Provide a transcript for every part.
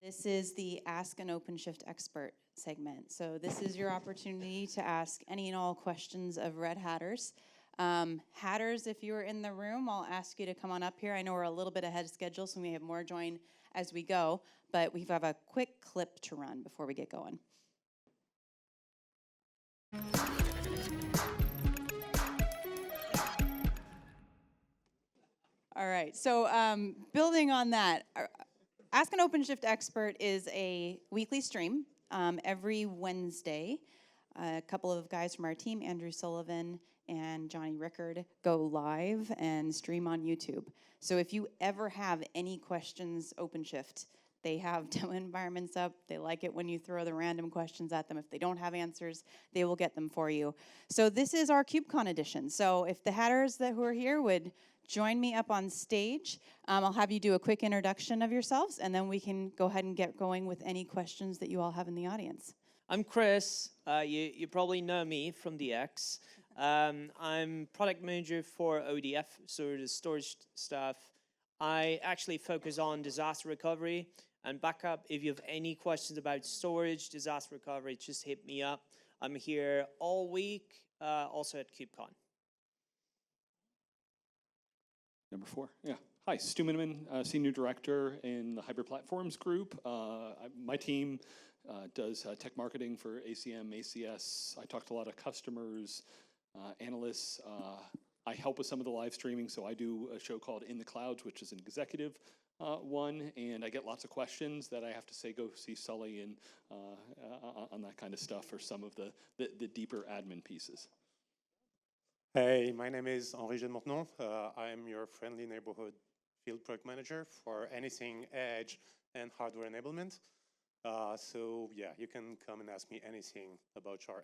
This is the Ask an OpenShift Expert segment. So this is your opportunity to ask any and all questions of Red Hatters. Hatters, if you're in the room, I'll ask you to come on up here. I know we're a little bit ahead of schedule, so we have more join as we go, but we have a quick clip to run before we get going. All right, so building on that, Ask an OpenShift Expert is a weekly stream every Wednesday. A couple of guys from our team, Andrew Sullivan and Johnny Rickard, go live and stream on YouTube. So if you ever have any questions, OpenShift, they have demo environments up. They like it when you throw the random questions at them. If they don't have answers, they will get them for you. So this is our KubeCon edition. So if the Hatters who are here would join me up on stage. I'll have you do a quick introduction of yourselves, and then we can go ahead and get going with any questions that you all have in the audience. I'm Chris. You probably know me from DX. I'm product manager for ODF, so the storage stuff. I actually focus on disaster recovery and backup. If you have any questions about storage, disaster recovery, just hit me up. I'm here all week, also at KubeCon. Number 4, yeah. Hi, Stu Miniman, Senior Director in the Hybrid Platforms Group. My team does tech marketing for ACM, ACS. I talk to a lot of customers, analysts. I help with some of the live streaming, so I do a show called In the Clouds, which is an executive one, and I get lots of questions that I have to say go see Sully and on that kind of stuff for some of the deeper admin pieces. Hey, my name is Henri Jean-Mortenon. I am your friendly neighborhood field product manager for anything edge and hardware enablement. So yeah, you can come and ask me anything about our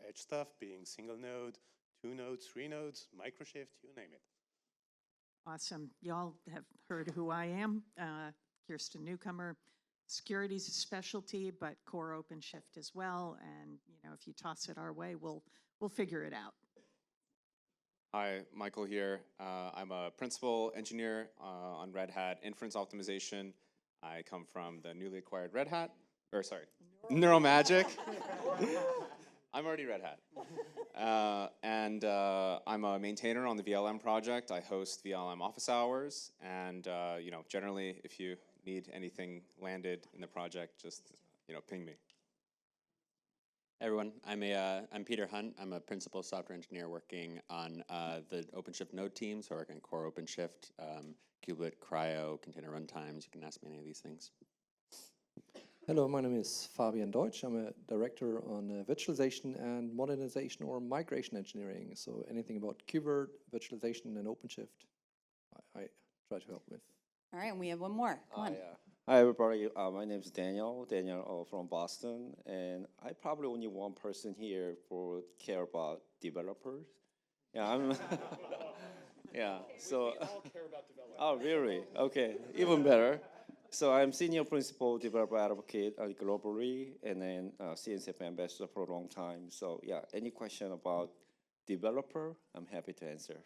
edge stuff, being single node, 2 nodes, 3 nodes, microshift, you name it. Awesome. Y'all have heard who I am, Kirsten, Newcomer. Security's a specialty, but core OpenShift as well. And if you toss it our way, we'll figure it out. Hi, Michael here. I'm a principal engineer on Red Hat Inference Optimization. I come from the newly acquired Red Hat, Neuromagic. I'm already Red Hat. And I'm a maintainer on the VLM project. I host VLM office hours. And generally, if you need anything landed in the project, just ping me. Hey everyone, I'm Peter Hunt. I'm a principal software engineer working on the OpenShift node team, so I work on core OpenShift, kubelet, cryo, container runtimes. You can ask me any of these things. Hello, my name is Fabian Deutsch. I'm a director on virtualization and modernization or migration engineering. So anything about KubeVirt, virtualization, and OpenShift, I try to help with. All right, and we have one more. Come on. Hi everybody, my name is Daniel from Boston, and I probably only one person here for care about developers. Yeah, I'm. Yeah, so. We all care about developers. Oh, really? Okay, even better. So I'm senior principal developer advocate globally, and then CNCF ambassador for a long time. So yeah, any question about developer, I'm happy to answer.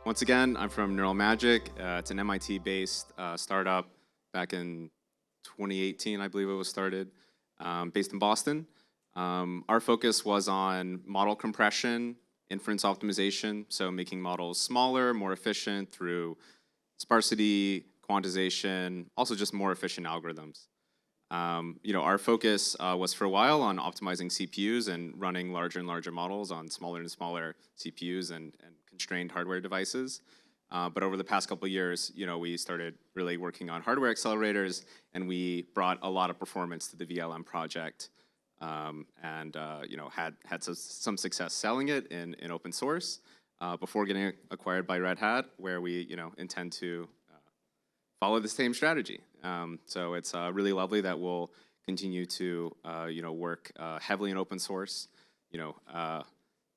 Once again, I'm from Neuromagic. It's an MIT-based startup back in 2018, I believe it was started, based in Boston. Our focus was on model compression, inference optimization, so making models smaller, more efficient through sparsity, quantization, also just more efficient algorithms. Our focus was for a while on optimizing CPUs and running larger and larger models on smaller and smaller CPUs and constrained hardware devices. But over the past couple of years, we started really working on hardware accelerators, and we brought a lot of performance to the VLM project, and had some success selling it in open source before getting acquired by Red Hat, where we intend to follow the same strategy. So it's really lovely that we'll continue to work heavily in open source.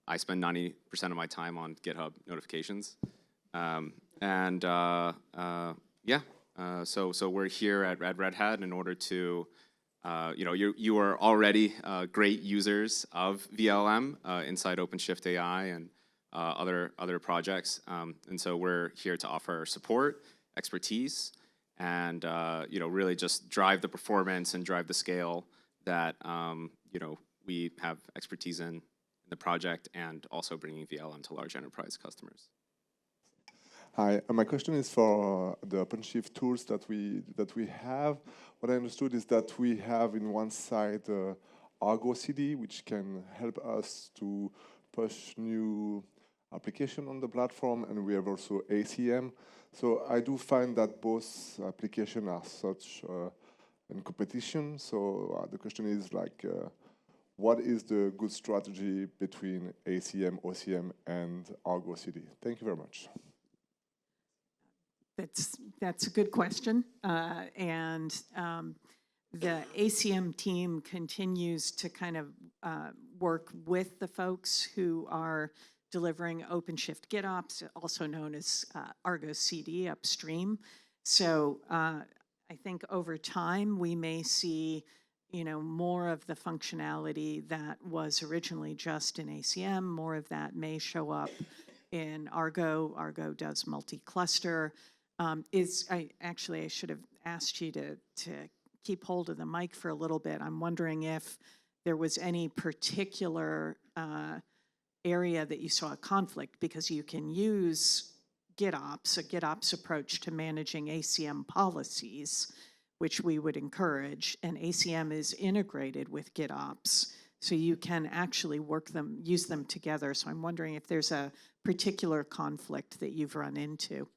I spend 90% of my time on GitHub notifications. So we're here at Red Hat in order to, you are already great users of VLM inside OpenShift AI and other projects. And so we're here to offer support, expertise, and really just drive the performance and drive the scale that we have expertise in the project, and also bringing VLM to large enterprise customers. Hi, my question is for the OpenShift tools that we have. What I understood is that we have in one side Argo CD, which can help us to push new application on the platform, and we have also ACM. So I do find that both applications are such in competition. So the question is what is the good strategy between ACM, OCM, and Argo CD? Thank you very much. That's a good question, and the ACM team continues to kind of work with the folks who are delivering OpenShift GitOps, also known as Argo CD upstream. So I think over time we may see more of the functionality that was originally just in ACM. More of that may show up in Argo. Argo does multi-cluster. I should have asked you to keep hold of the mic for a little bit. I'm wondering if there was any particular area that you saw a conflict, because you can use GitOps, a GitOps approach to managing ACM policies, which we would encourage, and ACM is integrated with GitOps, so you can actually use them together. So I'm wondering if there's a particular conflict that you've run into.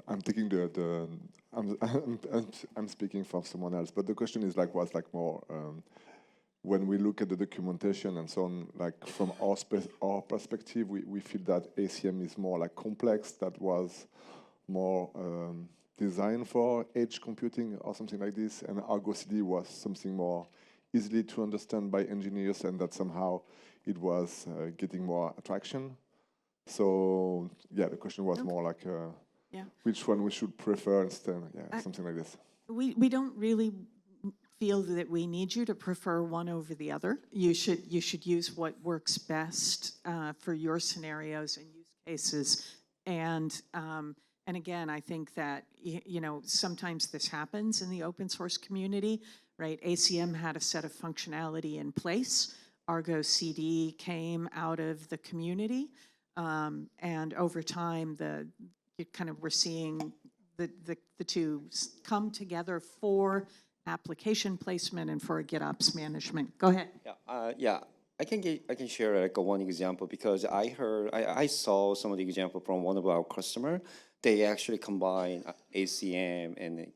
I'm thinking I'm speaking for someone else, but the question is was more when we look at the documentation and so on, from our perspective, we feel that ACM is more complex, that was more designed for edge computing or something like this, and Argo CD was something more easily to understand by engineers, and that somehow it was getting more attraction. So yeah, the question was more which one we should prefer instead, something like this. We don't really feel that we need you to prefer one over the other. You should use what works best for your scenarios and use cases. And again, I think that sometimes this happens in the open source community, right? ACM had a set of functionality in place. Argo CD came out of the community, and over time, we're seeing the two come together for application placement and for GitOps management. Go ahead. I can share one example, because I saw some of the example from one of our customer. They actually combine ACM and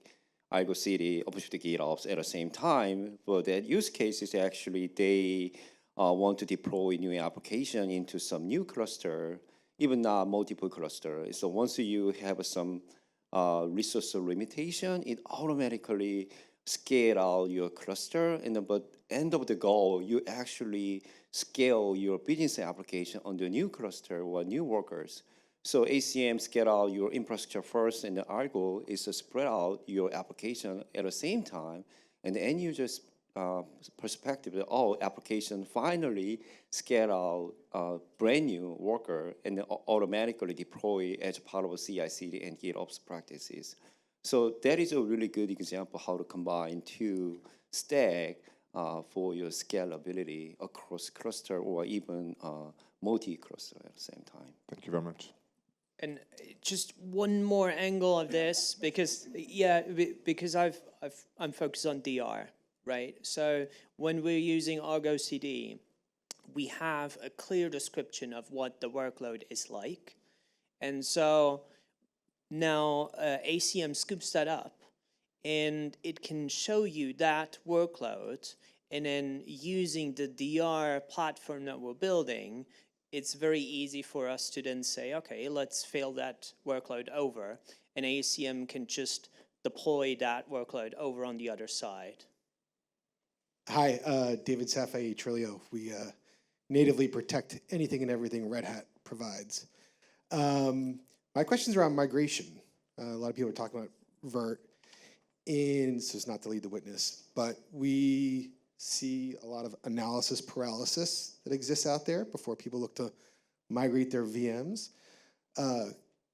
Argo CD, OpenShift GitOps at the same time. But that use case is actually they want to deploy new application into some new cluster, even not multiple cluster. So once you have some resource limitation, it automatically scale out your cluster, but end of the goal, you actually scale your business application on the new cluster or new workers. So ACM scale out your infrastructure first, and the Argo is to spread out your application at the same time, and the end user's perspective that application finally scale out brand new worker and automatically deploy as part of a CI/CD and GitOps practices. So that is a really good example how to combine two stack for your scalability across cluster or even multi-cluster at the same time. Thank you very much. And just one more angle of this, because I'm focused on DR. Right? So when we're using Argo CD, we have a clear description of what the workload is like. And so now ACM scoops that up, and it can show you that workload, and then using the DR platform that we're building, it's very easy for us to then say, okay, let's fail that workload over, and ACM can just deploy that workload over on the other side. Hi, David Safai, Trilio. We natively protect anything and everything Red Hat provides. My question's around migration. A lot of people are talking about Vert, and so it's not to lead the witness, but we see a lot of analysis paralysis that exists out there before people look to migrate their VMs.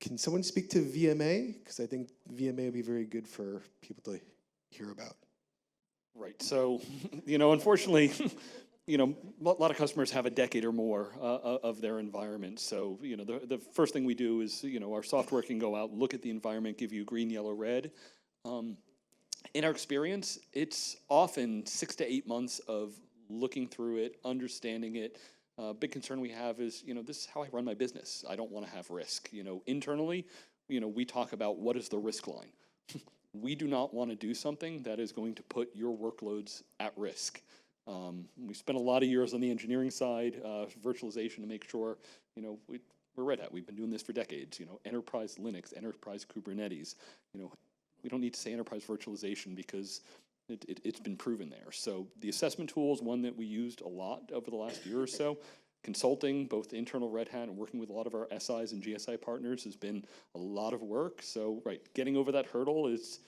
Can someone speak to VMA? Because I think VMA would be very good for people to hear about. Right. So, unfortunately, a lot of customers have a decade or more of their environment. So, the first thing we do is, our software can go out, look at the environment, give you green, yellow, red. In our experience, it's often 6 to 8 months of looking through it, understanding it. Big concern we have is, this is how I run my business. I don't want to have risk. Internally, we talk about what is the risk line. We do not want to do something that is going to put your workloads at risk. We spent a lot of years on the engineering side, virtualization to make sure, we're Red Hat. We've been doing this for decades. Enterprise Linux, enterprise Kubernetes. We don't need to say enterprise virtualization because it's been proven there. So the assessment tool is one that we used a lot over the last year or so. Consulting, both internal Red Hat and working with a lot of our SIs and GSI partners has been a lot of work. So, getting over that hurdle is,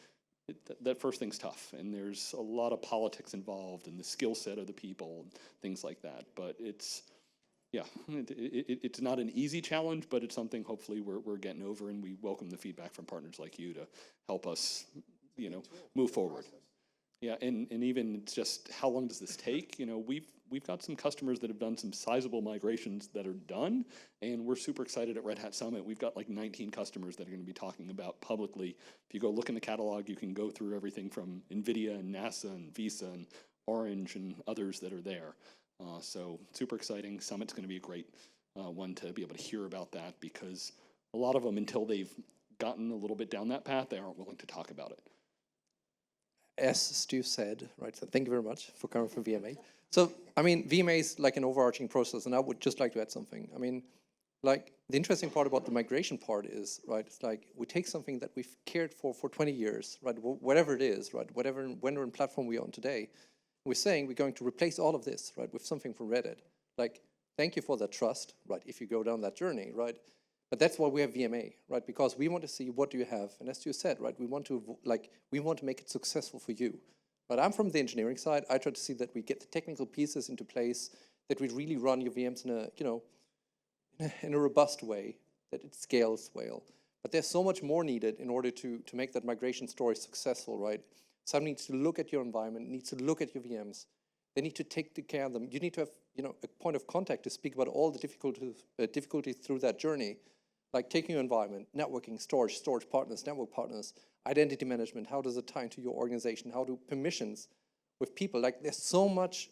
that first thing's tough. And there's a lot of politics involved and the skill set of the people and things like that. But it's not an easy challenge, but it's something hopefully we're getting over, and we welcome the feedback from partners like you to help us, move forward. Yeah, and even it's just how long does this take? We've got some customers that have done some sizable migrations that are done, and we're super excited at Red Hat Summit. We've got like 19 customers that are going to be talking about publicly. If you go look in the catalog, you can go through everything from NVIDIA and NASA and Visa and Orange and others that are there. So super exciting. Summit's going to be a great one to be able to hear about that, because a lot of them, until they've gotten a little bit down that path, they aren't willing to talk about it. As Stu said, right, so thank you very much for coming from VMA. So, VMA is like an overarching process, and I would just like to add something. The interesting part about the migration part is, right, it's like we take something that we've cared for 20 years, right, whatever it is, right, whatever vendor and platform we own today, we're saying we're going to replace all of this, right, with something from Red Hat. Thank you for that trust, right, if you go down that journey, right? But that's why we have VMA, right? Because we want to see what do you have, and as you said, right, we want to make it successful for you. But I'm from the engineering side. I try to see that we get the technical pieces into place, that we really run your VMs in a robust way, that it scales well. But there's so much more needed in order to make that migration story successful, right? Someone needs to look at your environment, needs to look at your VMs. They need to take care of them. You need to have a point of contact to speak about all the difficulties through that journey. Like taking your environment, networking, storage partners, network partners, identity management, how does it tie into your organization? How do permissions with people? There's so much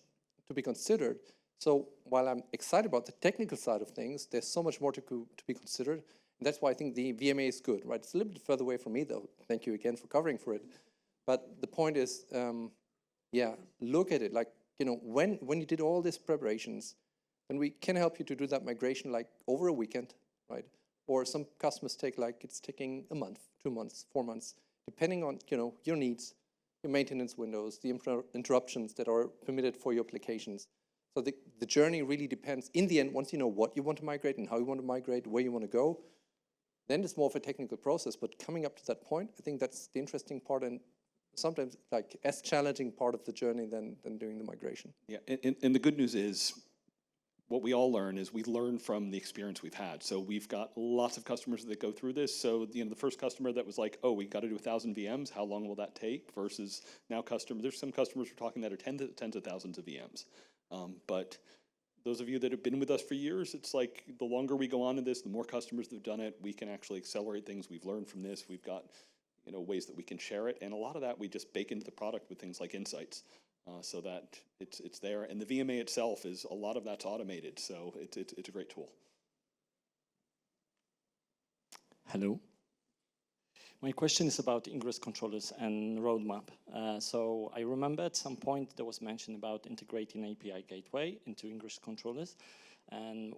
to be considered. So while I'm excited about the technical side of things, there's so much more to be considered. And that's why I think the VMA is good, right? It's a little bit further away from me, though. Thank you again for covering for it. But the point is, look at it. When you did all these preparations, then we can help you to do that migration over a weekend, right? Or some customers take it's taking a month, 2 months, 4 months, depending on your needs, your maintenance windows, the interruptions that are permitted for your applications. So the journey really depends. In the end, once you know what you want to migrate and how you want to migrate, where you want to go, then it's more of a technical process. But coming up to that point, I think that's the interesting part, and sometimes as challenging part of the journey than doing the migration. Yeah, and the good news is, what we all learn is we learn from the experience we've had. So we've got lots of customers that go through this. So the first customer that was like, oh, we got to do 1,000 VMs. How long will that take? Versus now there's some customers we're talking that are tens of thousands of VMs. But those of you that have been with us for years, it's like the longer we go on in this, the more customers that have done it, we can actually accelerate things. We've learned from this. We've got ways that we can share it. And a lot of that we just bake into the product with things like insights. So that it's there, and the VMA itself is a lot of that's automated, so it's a great tool. Hello. My question is about ingress controllers and roadmap. So I remember at some point there was mention about integrating API gateway into ingress controllers, and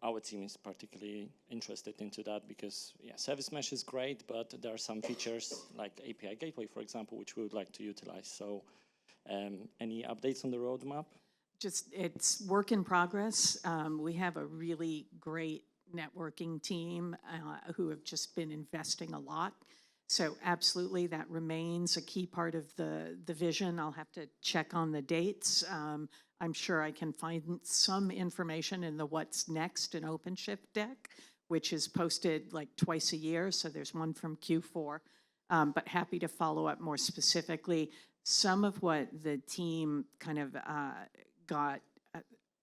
our team is particularly interested into that because service mesh is great, but there are some features like API gateway, for example, which we would like to utilize. So any updates on the roadmap? It's work in progress. We have a really great networking team who have just been investing a lot. So absolutely, that remains a key part of the vision. I'll have to check on the dates. I'm sure I can find some information in the What's Next in OpenShift deck, which is posted like twice a year. So there's one from Q4, but happy to follow up more specifically. Some of what the team kind of got,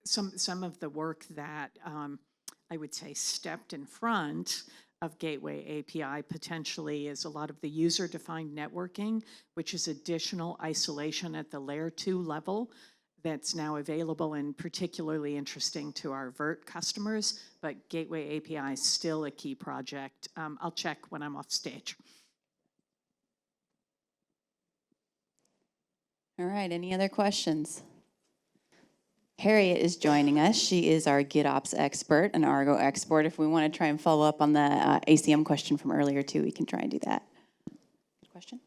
some of the work that I would say stepped in front of Gateway API potentially is a lot of the user-defined networking, which is additional isolation at the layer 2 level that's now available and particularly interesting to our Vert customers, but Gateway API is still a key project. I'll check when I'm off stage. All right, any other questions? Harriet is joining us. She is our GitOps expert, an Argo expert. If we want to try and follow up on the ACM question from earlier too, we can try and do that. Question?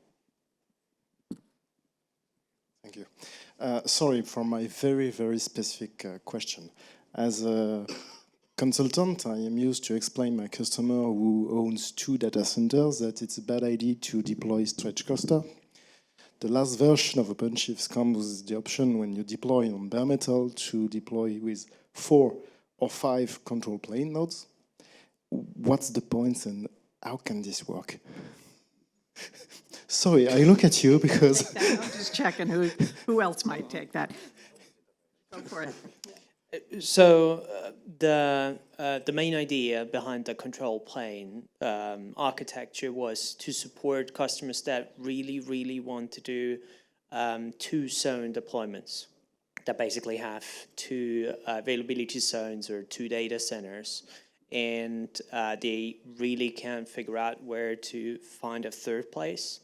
Thank you. Sorry for my very, very specific question. As a consultant, I am used to explain my customer who owns 2 data centers that it's a bad idea to deploy stretch cluster. The last version of OpenShift comes with the option when you deploy on bare metal to deploy with 4 or 5 control plane nodes. What's the point and how can this work? Sorry, I look at you because... I'm just checking who else might take that. Go for it. So the main idea behind the control plane architecture was to support customers that really want to do 2 zone deployments that basically have 2 availability zones or 2 data centers, and they really can't figure out where to find a third place.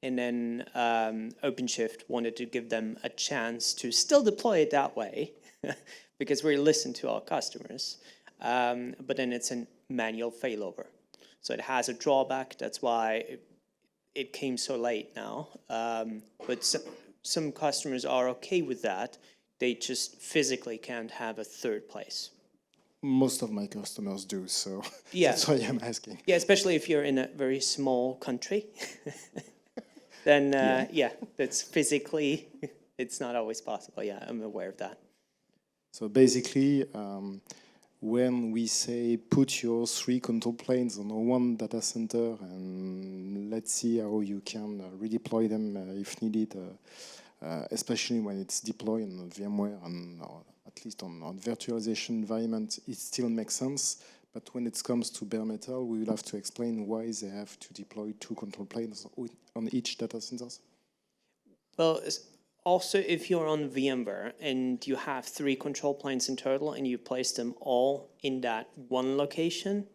And then OpenShift wanted to give them a chance to still deploy it that way because we listen to our customers, but then it's a manual failover. So it has a drawback. That's why it came so late now. But some customers are okay with that. They just physically can't have a third place. Most of my customers do, so yeah. That's why I'm asking. Yeah, especially if you're in a very small country. Then, yeah, that's physically, it's not always possible. Yeah, I'm aware of that. So basically, when we say put your 3 control planes on 1 data center and let's see how you can redeploy them if needed, especially when it's deployed on VMware and at least on virtualization environment, it still makes sense. But when it comes to bare metal, we will have to explain why they have to deploy 2 control planes on each data center. Well, also, if you're on VMware and you have 3 control planes in total and you place them all in that one location,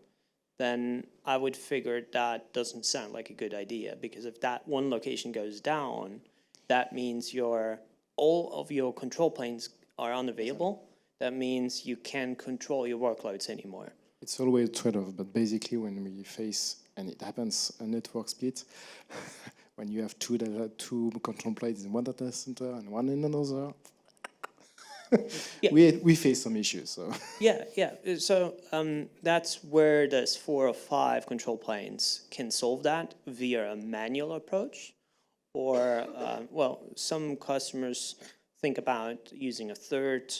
then I would figure that doesn't sound like a good idea, because if that one location goes down, that means all of your control planes are unavailable. That means you can't control your workloads anymore. It's always a trade-off, but basically when we face, and it happens, a network split, when you have 2 control planes in one data center and 1 in another, yeah. we face some issues. So yeah. So that's where those 4 or 5 control planes can solve that via a manual approach, or well, some customers think about using a third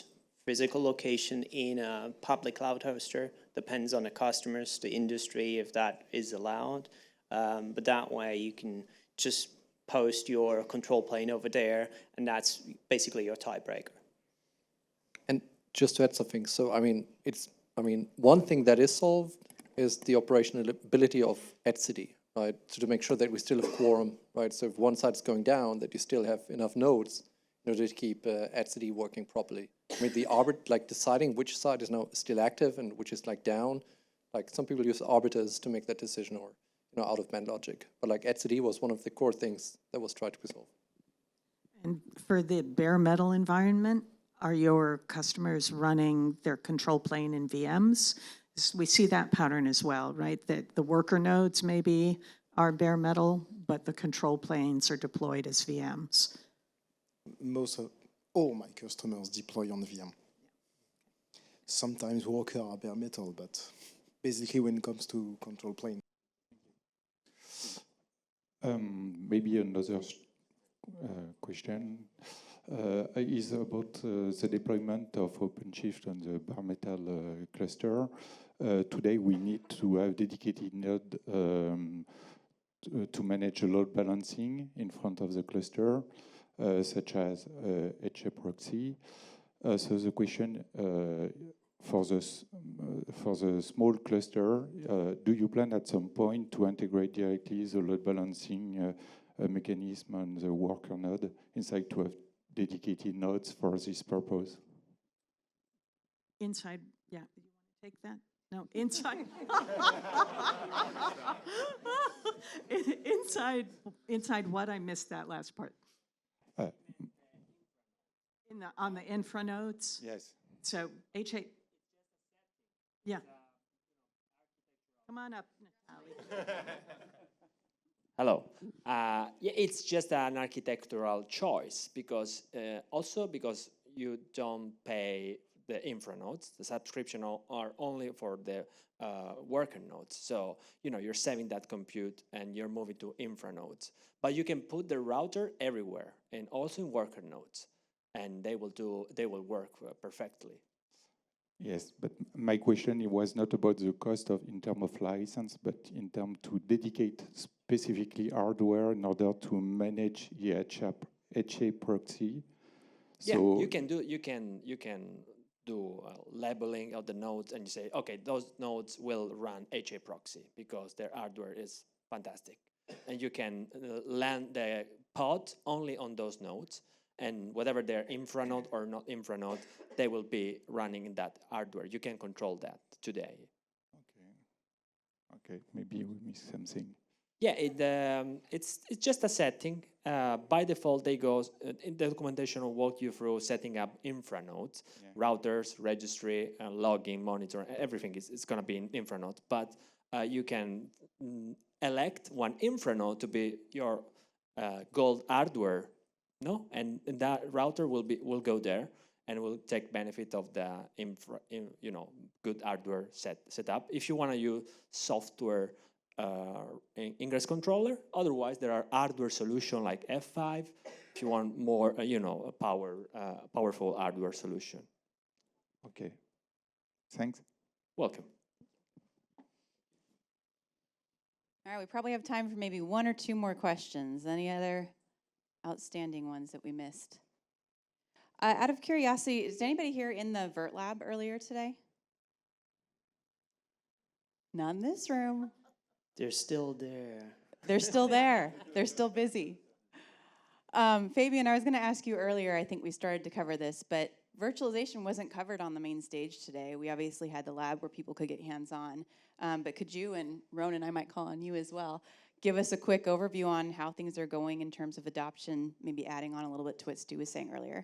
physical location in a public cloud hoster. Depends on the customers, the industry, if that is allowed. But that way you can just post your control plane over there, and that's basically your tiebreaker. And just to add something, so one thing that is solved is the operational ability of etcd, right? So to make sure that we still have quorum, right? So if one side is going down, that you still have enough nodes in order to keep etcd working properly. I mean, deciding which side is now still active and which is down. Like some people use arbiters to make that decision, or out of band logic. But etcd was one of the core things that was tried to resolve. And for the bare metal environment, are your customers running their control plane in VMs? We see that pattern as well, right? That the worker nodes maybe are bare metal, but the control planes are deployed as VMs. Most of all my customers deploy on VM. Sometimes worker are bare metal, but basically when it comes to control plane. Maybe another question is about the deployment of OpenShift on the bare metal cluster. Today we need to have dedicated node to manage a load balancing in front of the cluster, such as HA proxy. So the question for the small cluster, do you plan at some point to integrate directly the load balancing mechanism on the worker node inside to have dedicated nodes for this purpose? Inside, yeah, you want to take that? No, inside. inside what? I missed that last part. On the infra nodes? Yes. So HA. Yeah. Come on up, Natalie. Hello. Yeah, it's just an architectural choice because also because you don't pay the infra nodes. The subscription are only for the worker nodes. So you're saving that compute and you're moving to infra nodes. But you can put the router everywhere and also in worker nodes, and they will work perfectly. Yes, but my question was not about the cost in terms of license, but in terms to dedicate specifically hardware in order to manage the HA proxy. So yeah, you can do labeling of the nodes, and you say, okay, those nodes will run HA proxy because their hardware is fantastic, and you can land the pod only on those nodes. And whatever they're infra node or not infra node, they will be running in that hardware. You can control that today. Okay, maybe we missed something. Yeah, it's just a setting. By default, they go in the documentation will walk you through setting up infra nodes, routers, registry, logging, monitor. Everything is going to be in infra node. But you can elect one infra node to be your gold hardware. No, and that router will go there and will take benefit of the good hardware setup. If you want to use software ingress controller, otherwise there are hardware solution like F5. If you want more, a powerful hardware solution. Okay, thanks. Welcome. All right, we probably have time for maybe one or two more questions. Any other outstanding ones that we missed? Out of curiosity, is anybody here in the Vert Lab earlier today? Not in this room. They're still there. They're still there. They're still busy. Fabian, I was going to ask you earlier, I think we started to cover this, but virtualization wasn't covered on the main stage today. We obviously had the lab where people could get hands-on, but could you, and Ronan, I might call on you as well, give us a quick overview on how things are going in terms of adoption, maybe adding on a little bit to what Stu was saying earlier?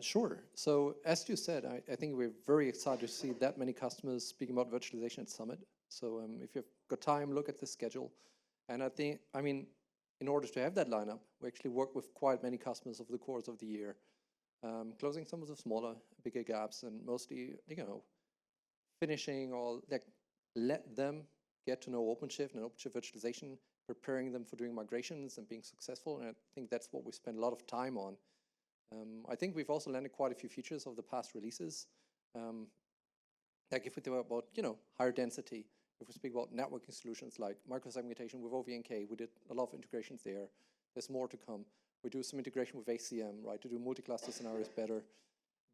Sure. So as you said, I think we're very excited to see that many customers speaking about virtualization at Summit. So if you've got time, look at the schedule. And I mean, in order to have that lineup, we actually work with quite many customers over the course of the year, closing some of the smaller, bigger gaps, and mostly, finishing or let them get to know OpenShift and OpenShift virtualization, preparing them for doing migrations and being successful. And I think that's what we spend a lot of time on. I think we've also landed quite a few features of the past releases. Like if we talk about, higher density, if we speak about networking solutions like microsegmentation with OVNK, we did a lot of integrations there. There's more to come. We do some integration with ACM, right, to do multi-cluster scenarios better.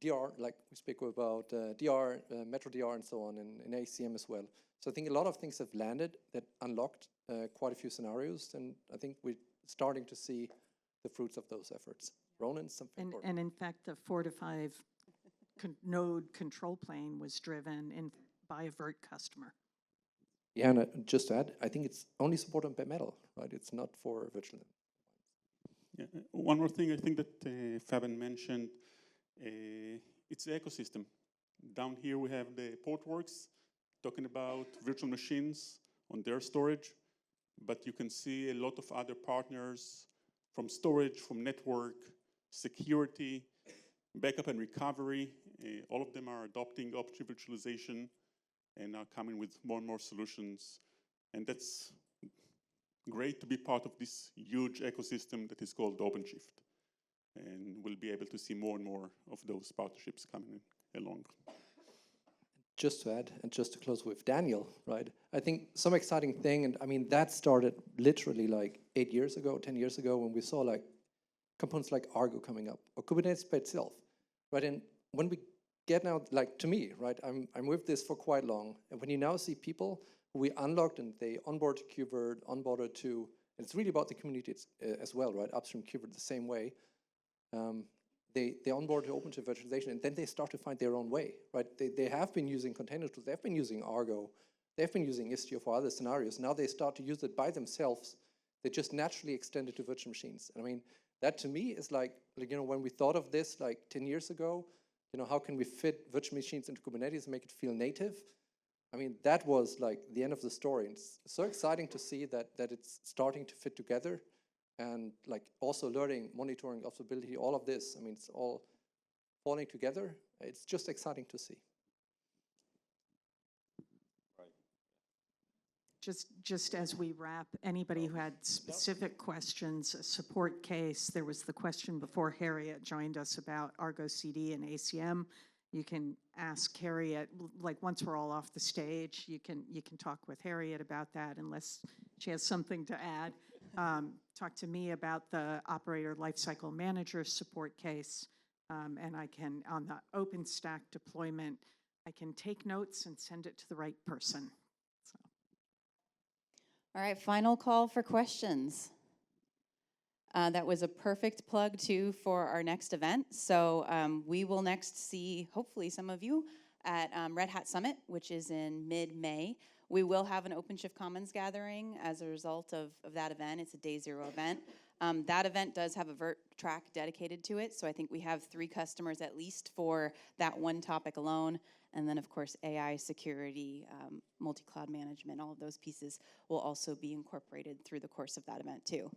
DR, like we speak about DR, Metro DR and so on, and ACM as well. So I think a lot of things have landed that unlocked quite a few scenarios, and I think we're starting to see the fruits of those efforts. Ronan, something important. And in fact, the 4 to 5 node control plane was driven by a Vert customer. Yeah, and just to add, I think it's only supported on bare metal, right? It's not for virtual. Yeah, one more thing I think that Fabian mentioned, it's the ecosystem. Down here we have the Portworx talking about virtual machines on their storage, but you can see a lot of other partners from storage, from network, security, backup and recovery. All of them are adopting OpenShift virtualization and are coming with more and more solutions. And that's great to be part of this huge ecosystem that is called OpenShift. And we'll be able to see more and more of those partnerships coming along. Just to add, and just to close with Daniel, right? I think some exciting thing, and I mean, that started literally like 8 years ago, 10 years ago, when we saw like components like Argo coming up, or Kubernetes by itself, right? And when we get now, like to me, right, I'm with this for quite long, and when you now see people who we unlocked and they onboard to KubeVirt, onboarded to, and it's really about the community as well, right? Upstream KubeVirt the same way. They onboard to OpenShift virtualization, and then they start to find their own way, right? They have been using container tools, they've been using Argo, they've been using Istio for other scenarios. Now they start to use it by themselves. They just naturally extend it to virtual machines. And I mean, that to me is like, you know, when we thought of this like 10 years ago, you know, how can we fit virtual machines into Kubernetes and make it feel native? I mean, that was like the end of the story. And it's so exciting to see that it's starting to fit together. And like also learning, monitoring, observability, all of this, I mean, it's all falling together. It's just exciting to see. Just as we wrap, anybody who had specific questions, a support case, there was the question before Harriet joined us about Argo CD and ACM. You can ask Harriet, like once we're all off the stage, you can talk with Harriet about that unless she has something to add. Talk to me about the operator lifecycle manager support case, and I can, on the OpenStack deployment, I can take notes and send it to the right person. So. All right, final call for questions. That was a perfect plug too for our next event. So we will next see, hopefully some of you, at Red Hat Summit, which is in mid-May. We will have an OpenShift Commons gathering as a result of that event. It's a day 0 event. That event does have a vert track dedicated to it, so I think we have 3 customers at least for that one topic alone. And then, of course, AI, security, multi-cloud management, all of those pieces will also be incorporated through the course of that event too.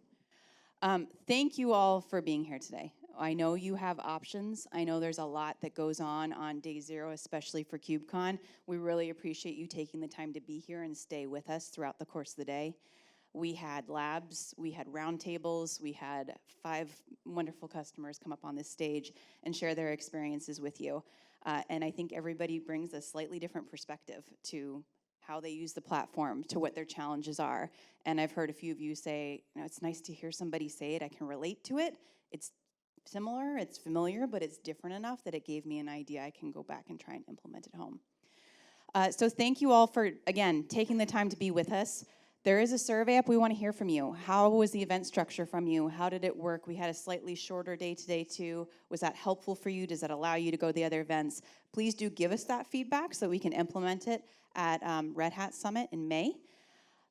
Thank you all for being here today. I know you have options. I know there's a lot that goes on day 0, especially for KubeCon. We really appreciate you taking the time to be here and stay with us throughout the course of the day. We had labs, we had roundtables, we had 5 wonderful customers come up on this stage and share their experiences with you. And I think everybody brings a slightly different perspective to how they use the platform, to what their challenges are. And I've heard a few of you say, you know, it's nice to hear somebody say it, I can relate to it. It's similar, it's familiar, but it's different enough that it gave me an idea I can go back and try and implement at home. So thank you all for, again, taking the time to be with us. There is a survey up. We want to hear from you. How was the event structure from you? How did it work? We had a slightly shorter day today too. Was that helpful for you? Does that allow you to go to the other events? Please do give us that feedback so we can implement it at Red Hat Summit in May.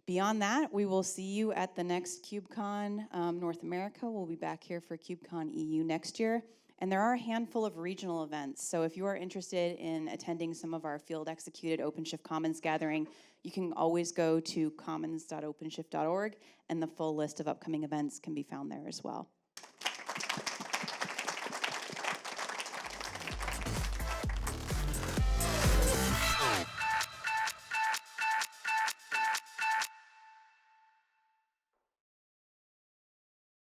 Beyond that, we will see you at the next KubeCon North America. We'll be back here for KubeCon EU next year. And there are a handful of regional events. So if you are interested in attending some of our field executed OpenShift Commons gathering, you can always go to commons.openshift.org, and the full list of upcoming events can be found there as well.